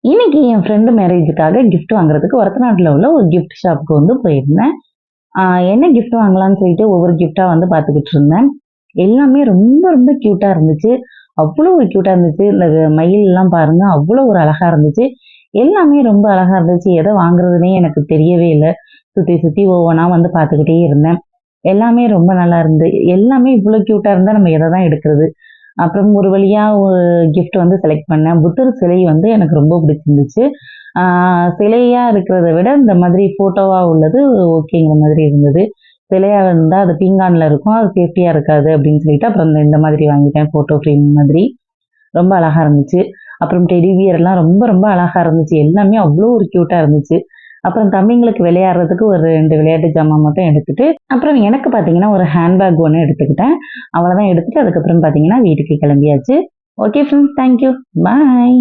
இன்னைக்கு என் friend மேரேஜுக்காக gift வாங்குறதுக்கு ஒரத்தநாட்டில் உள்ள ஒரு கிஃப்ட் ஷாப்புக்கு வந்து போயிருந்தேன். என்ன கிஃப்ட் வாங்கலாம்னு சொல்லிட்டு ஒவ்வொரு கிஃப்டா வந்து பார்த்துக்கிட்டு இருந்தேன். எல்லாமே ரொம்ப ரொம்ப கியூட்டா இருந்துச்சு. அவ்வளோ ஒரு கியூட்டா இருந்துச்சு. இந்த மயில்லாம் பாருங்க, அவ்வளோ ஒரு அழகா இருந்துச்சு. எல்லாமே ரொம்ப அழகா இருந்துச்சு. எதை வாங்குறதுன்னே எனக்கு தெரியவே இல்ல. சுத்தி சுத்தி ஒவ்வொன்னா வந்து பார்த்துக்கிட்டே இருந்தேன். எல்லாமே ரொம்ப நல்லா இருந்து எல்லாமே இவ்வளோ கியூட்டா இருந்தா நம்ம எத தான் எடுக்கிறது? அப்புறம் ஒரு வழியா ஒரு கிஃப்ட் வந்து செலக்ட் பண்ணேன். புத்தர் சிலை வந்து எனக்கு ரொம்ப பிடிச்சிருந்துச்சு. ஆ சிலையா இருக்கிறத விட இந்த மாதிரி ஃபோட்டோவா உள்ளது ஓகேங்கிற மாதிரி இருந்தது. சிலையா இருந்தா அது பீங்கான்ல இருக்கும். அது சேஃப்டியா இருக்காது அப்படின்னு சொல்லிட்டு அப்புறம் இந்த மாதிரி வாங்கிட்டேன் ஃபோட்டோ ஃப்ரேம் மாதிரி. ரொம்ப அழகா இருந்துச்சு. அப்புறம் டெடி பியர்லாம் ரொம்ப ரொம்ப அழகா இருந்துச்சு. எல்லாமே அவ்வளோ ஒரு கியூட்டா இருந்துச்சு. அப்புறம் தம்பிங்களுக்கு விளையாடுறதுக்கு ஒரு 2 விளையாட்டு ஜாமான் மட்டும் எடுத்துட்டு, அப்புறம் எனக்கு பார்த்தீங்கன்னா, ஒரு ஹேண்ட்பேக் ஒண்ணு எடுத்துக்கிட்டேன். அவ்வளோதான் எடுத்துட்டு அதுக்கப்புறம் பார்த்தீங்கன்னா, வீட்டுக்கு கிளம்பியாச்சு. Okay friends, thank you. Bye.